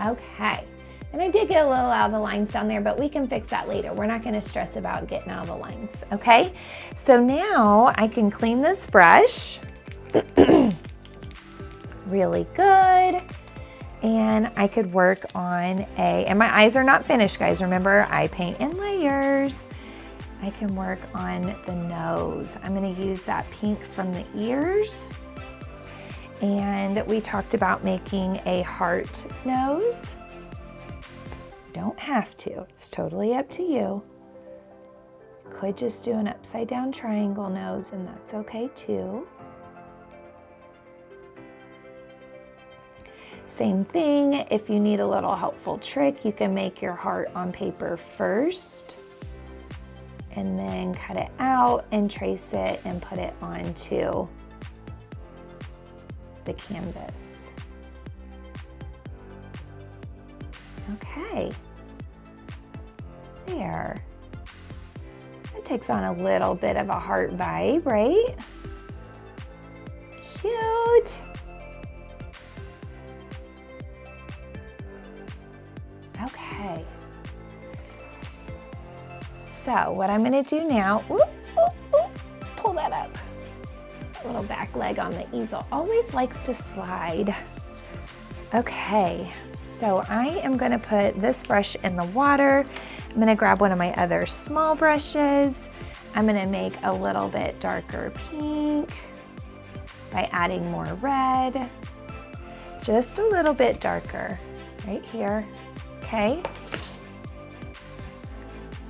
Okay. And I did get a little out of the lines down there, but we can fix that later. We're not going to stress about getting out of the lines, okay? So now I can clean this brush really good. And I could work on and my eyes are not finished, guys. Remember, I paint in layers. I can work on the nose. I'm gonna use that pink from the ears. And we talked about making a heart nose. Don't have to, it's totally up to you. Could just do an upside down triangle nose, and that's okay too. Same thing, if you need a little helpful trick, you can make your heart on paper first and then cut it out and trace it and put it onto the canvas. Okay, there. It takes on a little bit of a heart vibe, right? Cute. Okay. So what I'm gonna do now, pull that up. Little back leg on the easel always likes to slide. Okay, so I am gonna put this brush in the water. I'm gonna grab one of my other small brushes. I'm gonna make a little bit darker pink by adding more red. Just a little bit darker right here, okay?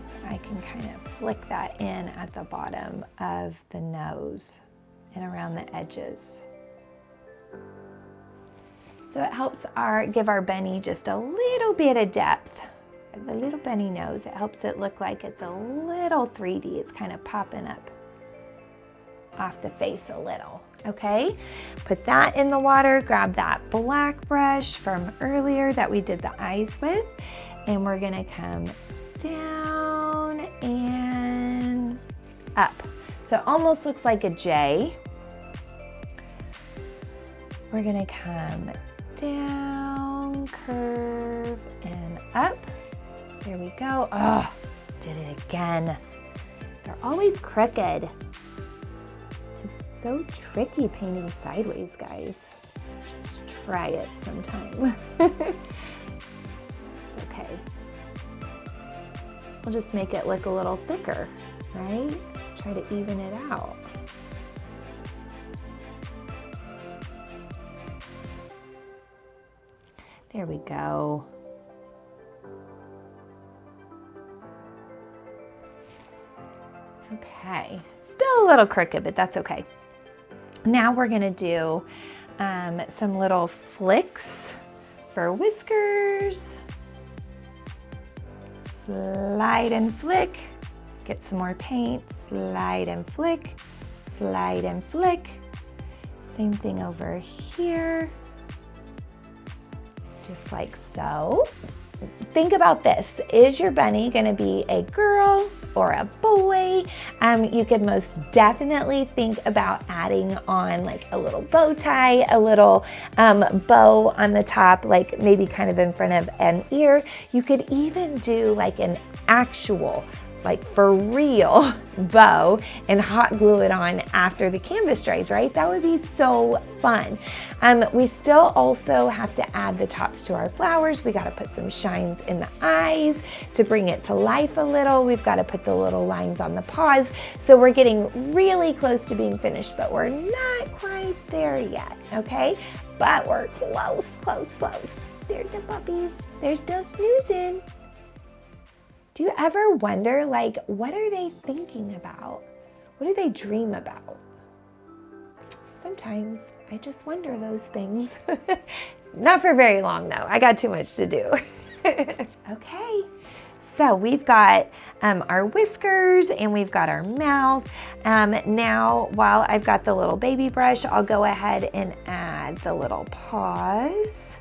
So I can kind of flick that in at the bottom of the nose and around the edges. So it helps give our bunny just a little bit of depth. The little bunny nose, it helps it look like it's a little 3D. It's kind of popping up off the face a little, okay? Put that in the water, grab that black brush from earlier that we did the eyes with, and we're gonna come down and up. So it almost looks like a J. We're gonna come down, curve, and up. There we go. Oh, did it again. They're always crooked. It's so tricky painting sideways, guys. Just try it sometime. It's okay. We'll just make it look a little thicker, right? Try to even it out. There we go. Okay, still a little crooked, but that's okay. Now we're gonna do some little flicks for whiskers. Slide and flick, get some more paint, slide and flick, slide and flick. Same thing over here, just like so. Think about this. Is your bunny gonna be a girl or a boy? You could most definitely think about adding on like a little bow tie, a little bow on the top, like maybe kind of in front of an ear. You could even do like an actual, like for real bow and hot glue it on after the canvas dries, right? That would be so fun. We still also have to add the tops to our flowers. We got to put some shines in the eyes to bring it to life a little. We've got to put the little lines on the paws. So we're getting really close to being finished, but we're not quite there yet, okay? But we're close, close, close. There's the puppies. They're still snoozing. Do you ever wonder, like, what are they thinking about? What do they dream about? Sometimes I just wonder those things. Not for very long though. I got too much to do. Okay, so we've got our whiskers and we've got our mouth. Now, while I've got the little baby brush, I'll go ahead and add the little paws.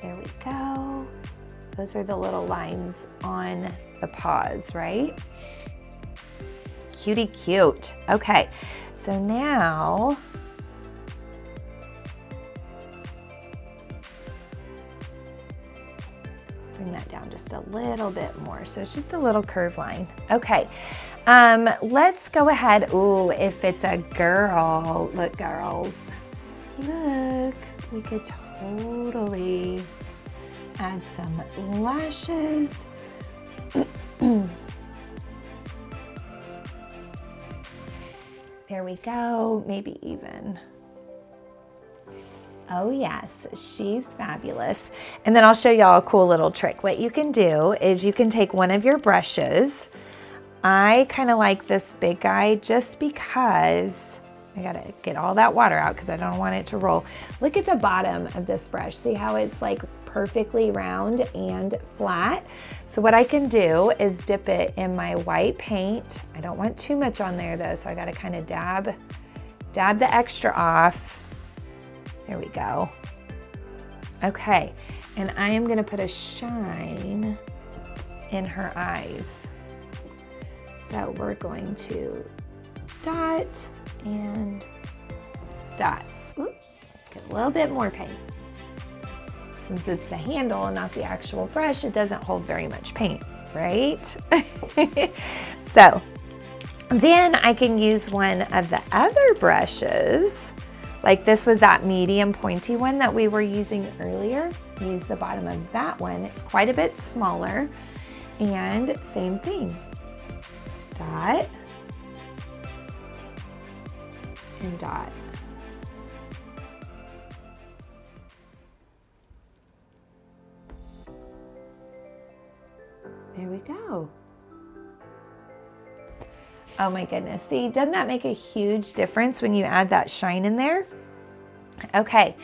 There we go. Those are the little lines on the paws, right? Cutie cute. Okay, so now bring that down just a little bit more. So it's just a little curved line. Okay, let's go ahead. Ooh, if it's a girl, look girls, look, we could totally add some lashes. There we go, maybe even. Oh yes, she's fabulous. And then I'll show y'all a cool little trick. What you can do is you can take one of your brushes. I kind of like this big guy just because I gotta get all that water out because I don't want it to roll. Look at the bottom of this brush. See how it's like perfectly round and flat? So what I can do is dip it in my white paint. I don't want too much on there though, so I gotta kind of dab the extra off. There we go. Okay, and I am gonna put a shine in her eyes. So we're going to dot and dot. Oops, let's get a little bit more paint. Since it's the handle and not the actual brush, it doesn't hold very much paint, right? So then I can use one of the other brushes, like this was that medium pointy one that we were using earlier. Use the bottom of that one. It's quite a bit smaller. And same thing, dot and dot. There we go. Oh my goodness, see, doesn't that make a huge difference when you add that shine in there? Okay,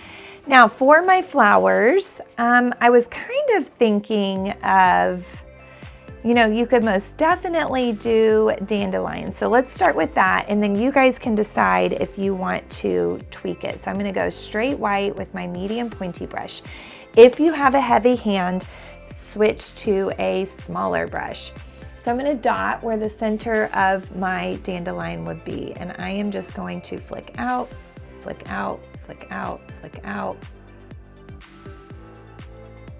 now for my flowers, I was kind of thinking of, you know, you could most definitely do dandelion. So let's start with that, and then you guys can decide if you want to tweak it. So I'm gonna go straight white with my medium pointy brush. If you have a heavy hand, switch to a smaller brush. So I'm gonna dot where the center of my dandelion would be, and I am just going to flick out, flick out, flick out, flick out,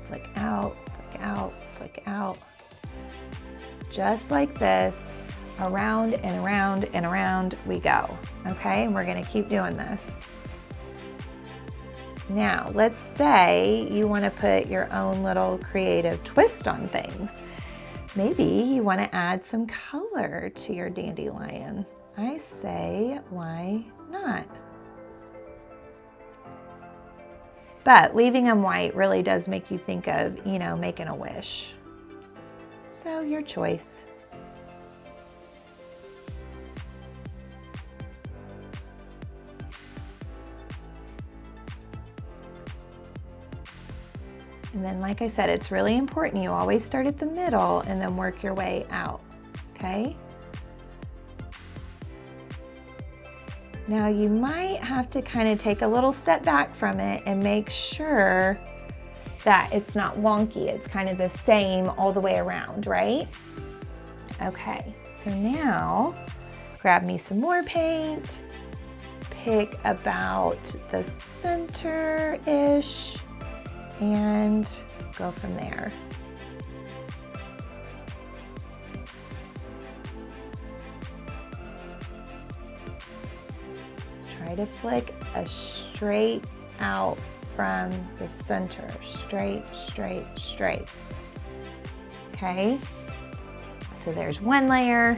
flick out, flick out. Just like this, around and around and around we go, okay? And we're gonna keep doing this. Now, let's say you wanna put your own little creative twist on things. Maybe you wanna add some color to your dandelion. I say, why not? But leaving them white really does make you think of, you know, making a wish. So your choice. And then, like I said, it's really important you always start at the middle and then work your way out, okay? Now you might have to kind of take a little step back from it and make sure that it's not wonky. It's kind of the same all the way around, right? Okay, so now grab me some more paint, pick about the center-ish, and go from there. Try to flick a straight out from the center. Straight, straight, straight. Okay, so there's one layer.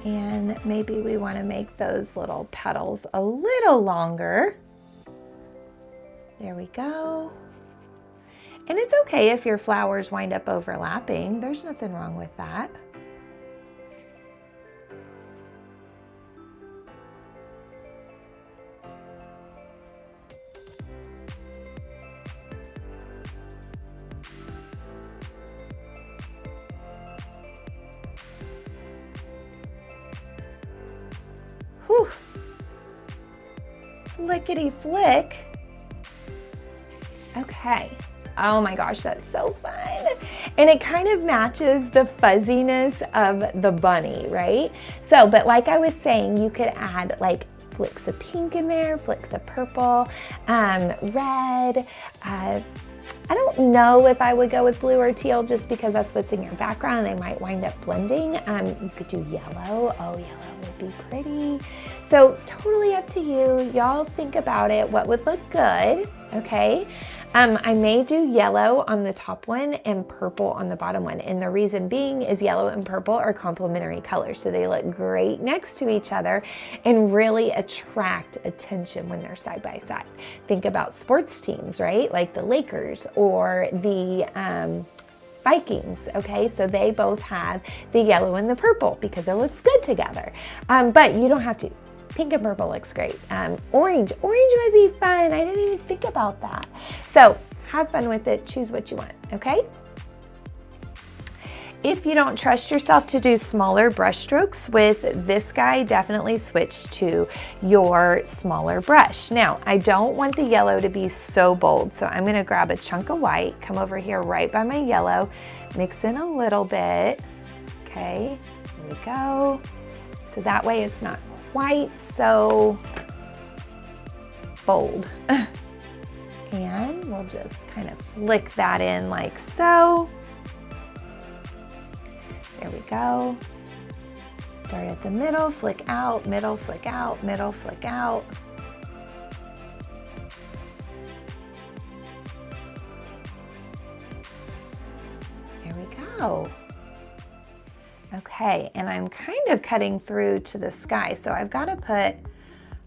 And maybe we want to make those little petals a little longer. There we go. And it's okay if your flowers wind up overlapping. There's nothing wrong with that. Whew. Flickety flick. Okay. Oh my gosh, that's so fun. And it kind of matches the fuzziness of the bunny, right? So, but like I was saying, you could add like flicks of pink in there, flicks of purple, red. I don't know if I would go with blue or teal just because that's what's in your background and they might wind up blending. You could do yellow. Oh, yellow would be pretty. So totally up to you. Y'all think about it, what would look good, okay? I may do yellow on the top one and purple on the bottom one. And the reason being is yellow and purple are complementary colors. So they look great next to each other and really attract attention when they're side by side. Think about sports teams, right? Like the Lakers or the Vikings, okay? So they both have the yellow and the purple because it looks good together. But you don't have to. Pink and purple looks great. Orange would be fun. I didn't even think about that. So have fun with it. Choose what you want, okay? If you don't trust yourself to do smaller brush strokes with this guy, definitely switch to your smaller brush. Now, I don't want the yellow to be so bold, so I'm gonna grab a chunk of white, come over here right by my yellow, mix in a little bit, okay? Here we go. So that way it's not quite so bold. And we'll just kind of flick that in like so. There we go. Start at the middle, flick out, middle, flick out, middle, flick out. There we go. Okay, and I'm kind of cutting through to the sky, so I've got to put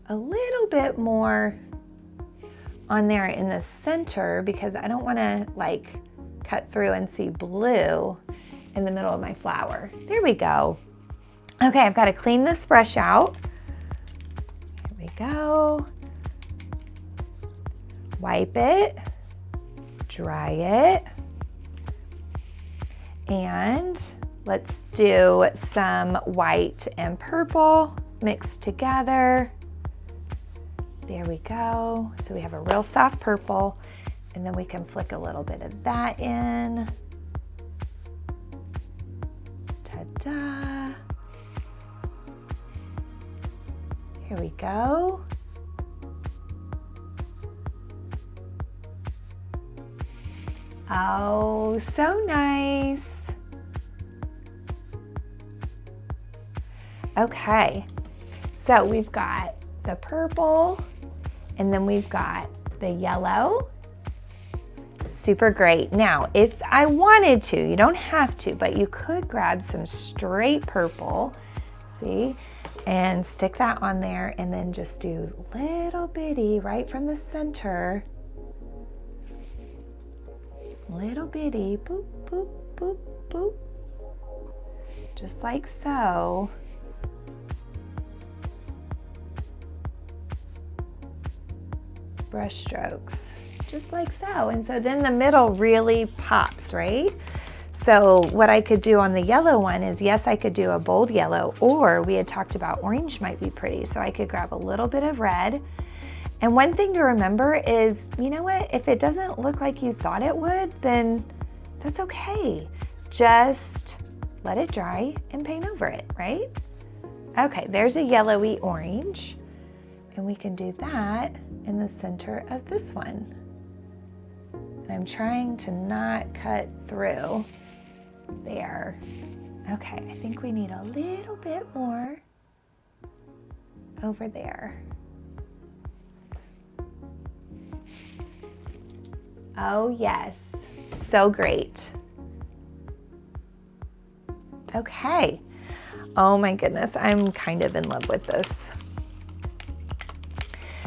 a little bit more on there in the center because I don't want to like cut through and see blue in the middle of my flower. There we go. Okay, I've got to clean this brush out. Here we go. Wipe it, dry it, and let's do some white and purple mixed together. There we go. So we have a real soft purple, and then we can flick a little bit of that in. Ta-da. Here we go. Oh, so nice. Okay, so we've got the purple, and then we've got the yellow. Super great. Now, if I wanted to, you don't have to, but you could grab some straight purple, see, and stick that on there, and then just do little bitty right from the center. Little bitty, boop, boop, boop, boop. Just like so. Brush strokes, just like so. And so then the middle really pops, right? So what I could do on the yellow one is, yes, I could do a bold yellow, or we had talked about orange might be pretty. So I could grab a little bit of red. And one thing to remember is, you know what? If it doesn't look like you thought it would, then that's okay. Just let it dry and paint over it, right? Okay, there's a yellowy orange. And we can do that in the center of this one. And I'm trying to not cut through there. Okay, I think we need a little bit more over there. Oh yes, so great. Okay, oh my goodness, I'm kind of in love with this.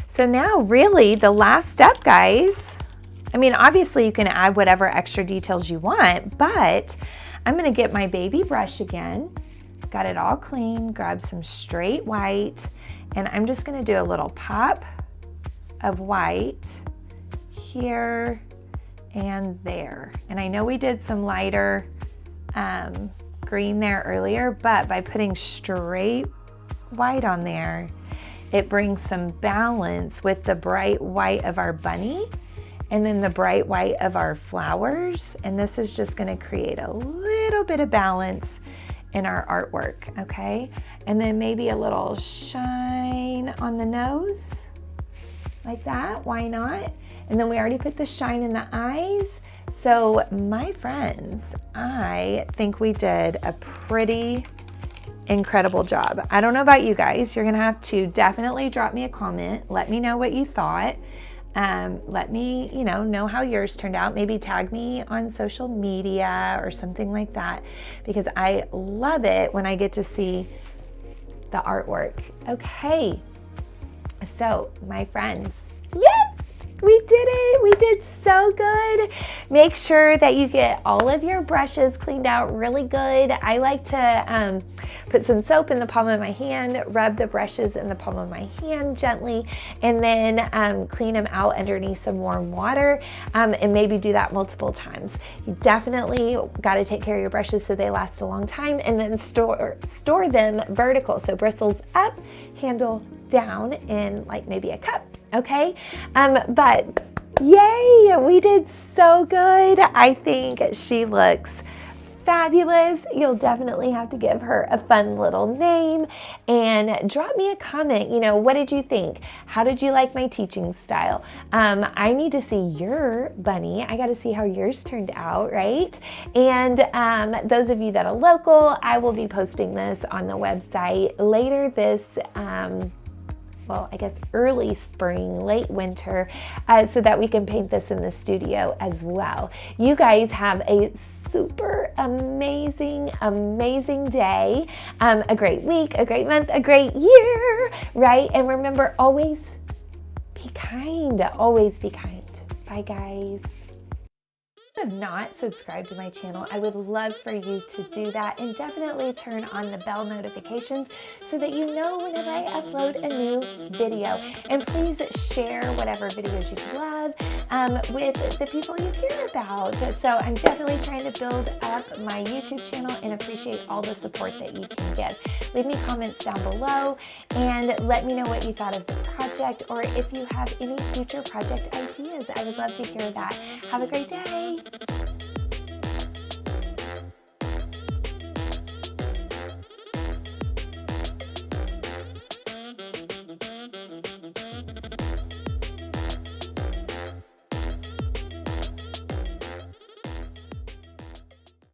So now really the last step, guys, I mean, obviously you can add whatever extra details you want, but I'm gonna get my baby brush again, got it all clean, grab some straight white, and I'm just gonna do a little pop of white here and there. And I know we did some lighter green there earlier, but by putting straight white on there, it brings some balance with the bright white of our bunny and then the bright white of our flowers. And this is just gonna create a little bit of balance in our artwork, okay? And then maybe a little shine on the nose, like that, why not? And then we already put the shine in the eyes. So my friends, I think we did a pretty incredible job. I don't know about you guys. You're gonna have to definitely drop me a comment. Let me know what you thought. Let me, know how yours turned out. Maybe tag me on social media or something like that, because I love it when I get to see the artwork. Okay, so my friends, yes! We did it! We did so good. Make sure that you get all of your brushes cleaned out really good. I like to put some soap in the palm of my hand, rub the brushes in the palm of my hand gently, and then clean them out underneath some warm water, and maybe do that multiple times. You definitely got to take care of your brushes so they last a long time, and then store them vertical, so bristles up, handle down in like maybe a cup, okay? But yay, we did so good. I think she looks fabulous. You'll definitely have to give her a fun little name, and drop me a comment. What did you think? How did you like my teaching style? I need to see your bunny. I got to see how yours turned out, right? And those of you that are local, I will be posting this on the website later this well, I guess early spring, late winter, so that we can paint this in the studio as well. You guys have a super amazing, amazing day, a great week, a great month, a great year, right? And remember, always be kind, always be kind. Bye, guys. If you have not subscribed to my channel, I would love for you to do that, and definitely turn on the bell notifications so that you know whenever I upload a new video. And please share whatever videos you love with the people you care about. So I'm definitely trying to build up my YouTube channel and appreciate all the support that you can give. Leave me comments down below and let me know what you thought of the project, or if you have any future project ideas. I would love to hear that. Have a great day.